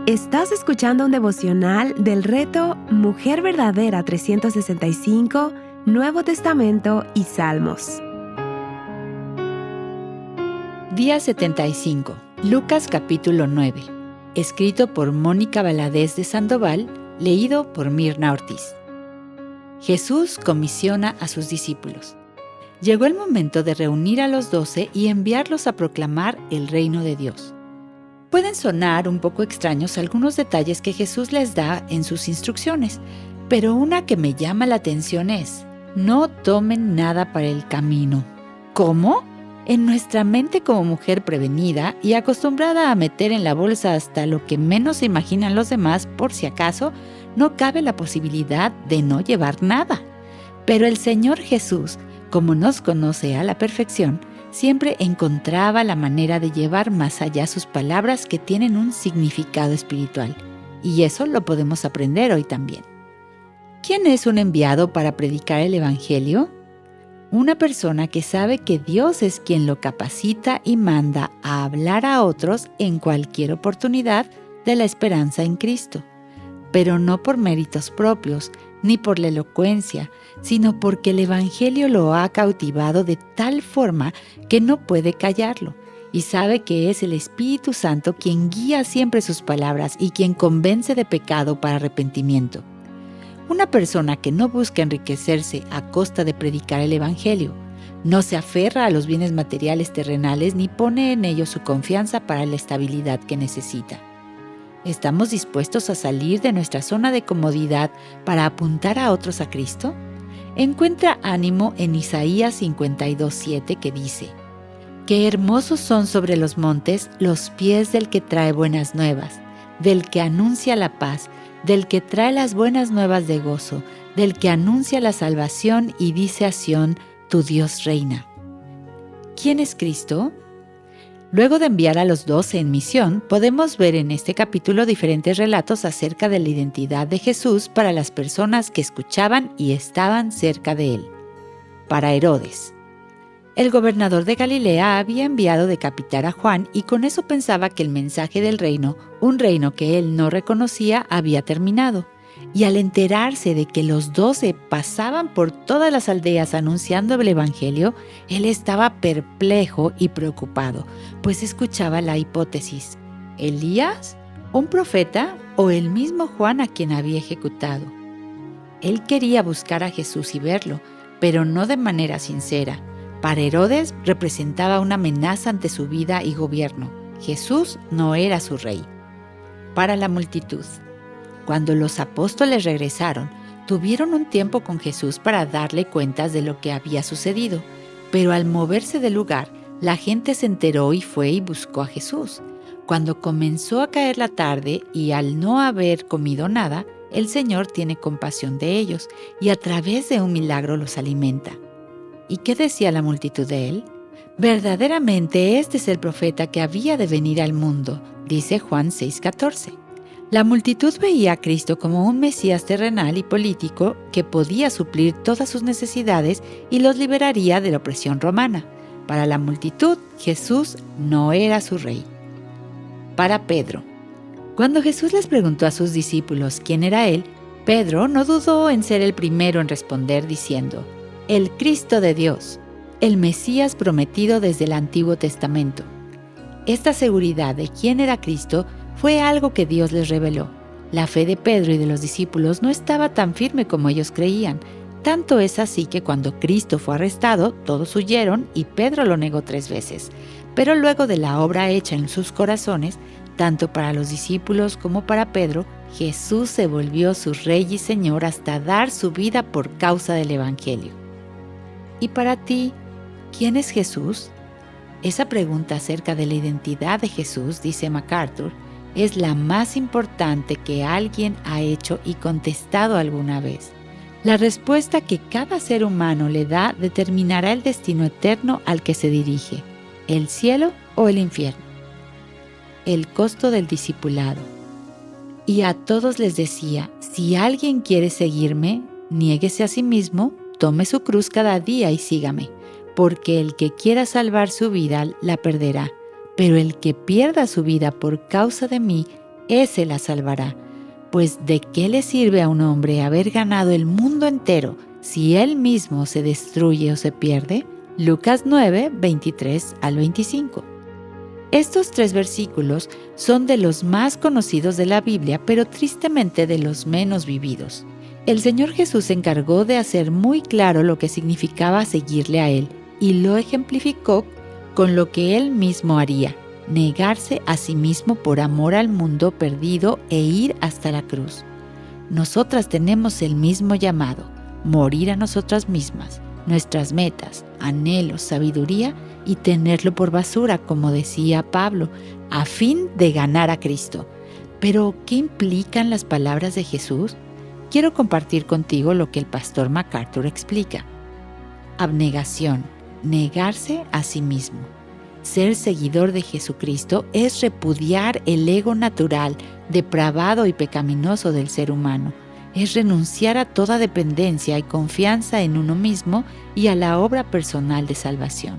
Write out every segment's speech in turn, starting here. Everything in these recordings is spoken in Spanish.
Estás escuchando un devocional del reto Mujer Verdadera 365, Nuevo Testamento y Salmos. Día 75, Lucas capítulo 9. Escrito por Mónica Valadez de Sandoval, leído por Mirna Ortiz. Jesús comisiona a sus discípulos. Llegó el momento de reunir a los 12 y enviarlos a proclamar el reino de Dios. Pueden sonar un poco extraños algunos detalles que Jesús les da en sus instrucciones, pero una que me llama la atención es: no tomen nada para el camino. ¿Cómo? En nuestra mente como mujer prevenida y acostumbrada a meter en la bolsa hasta lo que menos se imaginan los demás, por si acaso, no cabe la posibilidad de no llevar nada. Pero el Señor Jesús, como nos conoce a la perfección, siempre encontraba la manera de llevar más allá sus palabras que tienen un significado espiritual. Y eso lo podemos aprender hoy también. ¿Quién es un enviado para predicar el Evangelio? Una persona que sabe que Dios es quien lo capacita y manda a hablar a otros en cualquier oportunidad de la esperanza en Cristo, pero no por méritos propios, ni por la elocuencia, sino porque el Evangelio lo ha cautivado de tal forma que no puede callarlo, y sabe que es el Espíritu Santo quien guía siempre sus palabras y quien convence de pecado para arrepentimiento. Una persona que no busca enriquecerse a costa de predicar el Evangelio, no se aferra a los bienes materiales terrenales ni pone en ellos su confianza para la estabilidad que necesita. ¿Estamos dispuestos a salir de nuestra zona de comodidad para apuntar a otros a Cristo? Encuentra ánimo en Isaías 52:7 que dice: «Qué hermosos son sobre los montes los pies del que trae buenas nuevas, del que anuncia la paz, del que trae las buenas nuevas de gozo, del que anuncia la salvación y dice a Sión, tu Dios reina». ¿Quién es Cristo? Luego de enviar a los 12 en misión, podemos ver en este capítulo diferentes relatos acerca de la identidad de Jesús para las personas que escuchaban y estaban cerca de él. Para Herodes. El gobernador de Galilea había enviado decapitar a Juan y con eso pensaba que el mensaje del reino, un reino que él no reconocía, había terminado. Y al enterarse de que los 12 pasaban por todas las aldeas anunciando el Evangelio, él estaba perplejo y preocupado, pues escuchaba la hipótesis: ¿Elías? ¿Un profeta? ¿O el mismo Juan a quien había ejecutado? Él quería buscar a Jesús y verlo, pero no de manera sincera. Para Herodes representaba una amenaza ante su vida y gobierno. Jesús no era su rey. Para la multitud. Cuando los apóstoles regresaron, tuvieron un tiempo con Jesús para darle cuentas de lo que había sucedido, pero al moverse del lugar, la gente se enteró y fue y buscó a Jesús. Cuando comenzó a caer la tarde y al no haber comido nada, el Señor tiene compasión de ellos y a través de un milagro los alimenta. ¿Y qué decía la multitud de él? Verdaderamente este es el profeta que había de venir al mundo, dice Juan 6:14. La multitud veía a Cristo como un Mesías terrenal y político que podía suplir todas sus necesidades y los liberaría de la opresión romana. Para la multitud, Jesús no era su rey. Para Pedro. Cuando Jesús les preguntó a sus discípulos quién era él, Pedro no dudó en ser el primero en responder diciendo: «El Cristo de Dios, el Mesías prometido desde el Antiguo Testamento». Esta seguridad de quién era Cristo fue algo que Dios les reveló. La fe de Pedro y de los discípulos no estaba tan firme como ellos creían. Tanto es así que cuando Cristo fue arrestado, todos huyeron y Pedro lo negó 3 veces. Pero luego de la obra hecha en sus corazones, tanto para los discípulos como para Pedro, Jesús se volvió su Rey y Señor hasta dar su vida por causa del Evangelio. ¿Y para ti, quién es Jesús? Esa pregunta acerca de la identidad de Jesús, dice MacArthur, es la más importante que alguien ha hecho y contestado alguna vez. La respuesta que cada ser humano le da determinará el destino eterno al que se dirige, el cielo o el infierno. El costo del discipulado. Y a todos les decía: si alguien quiere seguirme, niéguese a sí mismo, tome su cruz cada día y sígame, porque el que quiera salvar su vida la perderá, pero el que pierda su vida por causa de mí, ese la salvará. Pues ¿de qué le sirve a un hombre haber ganado el mundo entero si él mismo se destruye o se pierde? Lucas 9, 23 al 25. Estos 3 versículos son de los más conocidos de la Biblia, pero tristemente de los menos vividos. El Señor Jesús se encargó de hacer muy claro lo que significaba seguirle a Él y lo ejemplificó con lo que Él mismo haría: negarse a sí mismo por amor al mundo perdido e ir hasta la cruz. Nosotras tenemos el mismo llamado: morir a nosotras mismas, nuestras metas, anhelos, sabiduría, y tenerlo por basura, como decía Pablo, a fin de ganar a Cristo. Pero, ¿qué implican las palabras de Jesús? Quiero compartir contigo lo que el pastor MacArthur explica. Abnegación, negarse a sí mismo. Ser seguidor de Jesucristo es repudiar el ego natural, depravado y pecaminoso del ser humano. Es renunciar a toda dependencia y confianza en uno mismo y a la obra personal de salvación.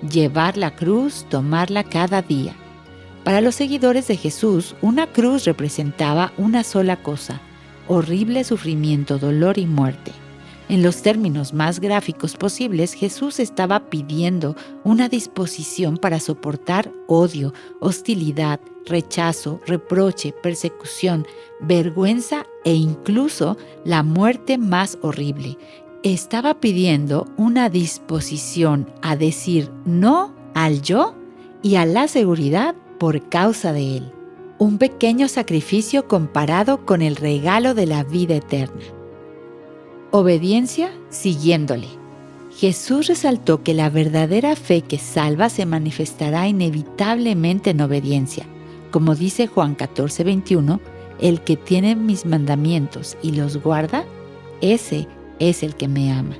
Llevar la cruz, tomarla cada día. Para los seguidores de Jesús, una cruz representaba una sola cosa: horrible sufrimiento, dolor y muerte. En los términos más gráficos posibles, Jesús estaba pidiendo una disposición para soportar odio, hostilidad, rechazo, reproche, persecución, vergüenza e incluso la muerte más horrible. Estaba pidiendo una disposición a decir no al yo y a la seguridad por causa de él. Un pequeño sacrificio comparado con el regalo de la vida eterna. Obediencia siguiéndole. Jesús resaltó que la verdadera fe que salva se manifestará inevitablemente en obediencia. Como dice Juan 14, 21, el que tiene mis mandamientos y los guarda, ese es el que me ama.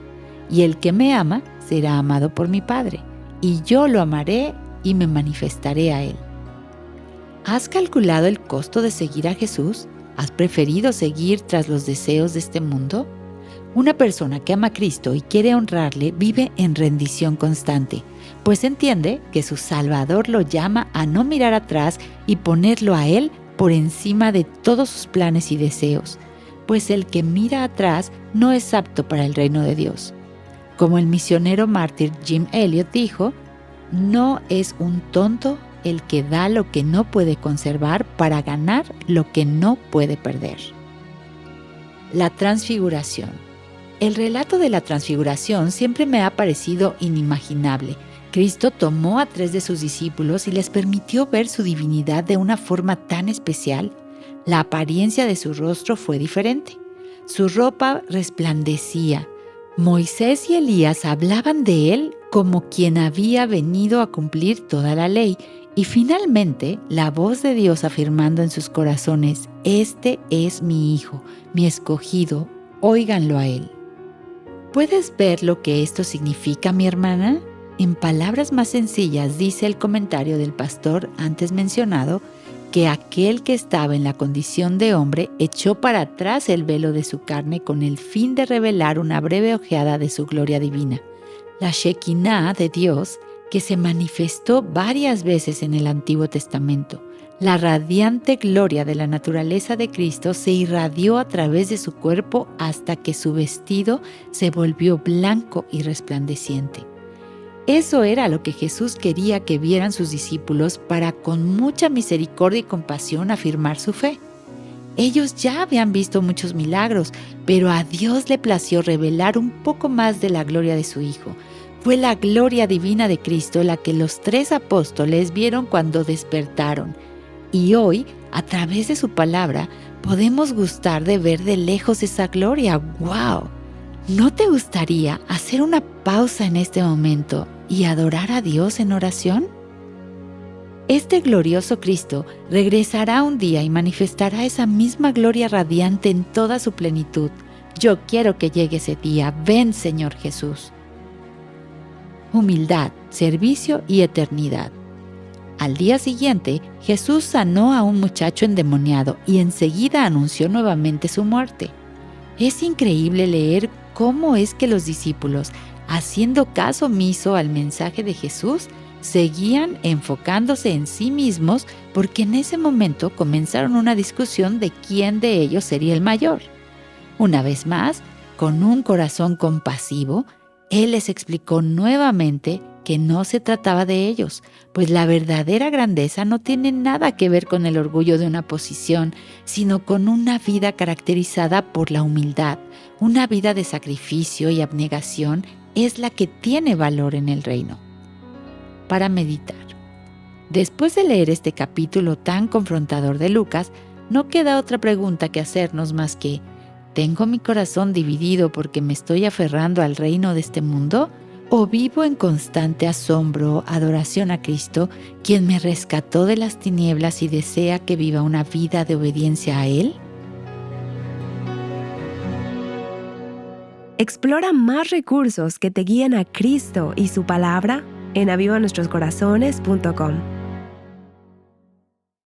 Y el que me ama será amado por mi Padre, y yo lo amaré y me manifestaré a él. ¿Has calculado el costo de seguir a Jesús? ¿Has preferido seguir tras los deseos de este mundo? Una persona que ama a Cristo y quiere honrarle vive en rendición constante, pues entiende que su Salvador lo llama a no mirar atrás y ponerlo a Él por encima de todos sus planes y deseos, pues el que mira atrás no es apto para el reino de Dios. Como el misionero mártir Jim Elliot dijo, no es un tonto el que da lo que no puede conservar para ganar lo que no puede perder. La transfiguración. El relato de la transfiguración siempre me ha parecido inimaginable. Cristo tomó a 3 de sus discípulos y les permitió ver su divinidad de una forma tan especial. La apariencia de su rostro fue diferente. Su ropa resplandecía. Moisés y Elías hablaban de él como quien había venido a cumplir toda la ley. Y finalmente, la voz de Dios afirmando en sus corazones: este es mi Hijo, mi escogido, óiganlo a él. ¿Puedes ver lo que esto significa, mi hermana? En palabras más sencillas, dice el comentario del pastor antes mencionado, que aquel que estaba en la condición de hombre echó para atrás el velo de su carne con el fin de revelar una breve ojeada de su gloria divina. La Shekinah de Dios, que se manifestó varias veces en el Antiguo Testamento. La radiante gloria de la naturaleza de Cristo se irradió a través de su cuerpo hasta que su vestido se volvió blanco y resplandeciente. Eso era lo que Jesús quería que vieran sus discípulos para con mucha misericordia y compasión afirmar su fe. Ellos ya habían visto muchos milagros, pero a Dios le plació revelar un poco más de la gloria de su Hijo. Fue la gloria divina de Cristo la que los 3 apóstoles vieron cuando despertaron. Y hoy, a través de su palabra, podemos gustar de ver de lejos esa gloria. ¡Wow! ¿No te gustaría hacer una pausa en este momento y adorar a Dios en oración? Este glorioso Cristo regresará un día y manifestará esa misma gloria radiante en toda su plenitud. Yo quiero que llegue ese día. Ven, Señor Jesús. Humildad, servicio y eternidad. Al día siguiente, Jesús sanó a un muchacho endemoniado y enseguida anunció nuevamente su muerte. Es increíble leer cómo es que los discípulos, haciendo caso omiso al mensaje de Jesús, seguían enfocándose en sí mismos porque en ese momento comenzaron una discusión de quién de ellos sería el mayor. Una vez más, con un corazón compasivo, Él les explicó nuevamente que no se trataba de ellos, pues la verdadera grandeza no tiene nada que ver con el orgullo de una posición, sino con una vida caracterizada por la humildad. Una vida de sacrificio y abnegación es la que tiene valor en el reino. Para meditar. Después de leer este capítulo tan confrontador de Lucas, no queda otra pregunta que hacernos más que: ¿tengo mi corazón dividido porque me estoy aferrando al reino de este mundo? ¿O vivo en constante asombro, adoración a Cristo, quien me rescató de las tinieblas y desea que viva una vida de obediencia a Él? Explora más recursos que te guíen a Cristo y su palabra en avivanuestroscorazones.com.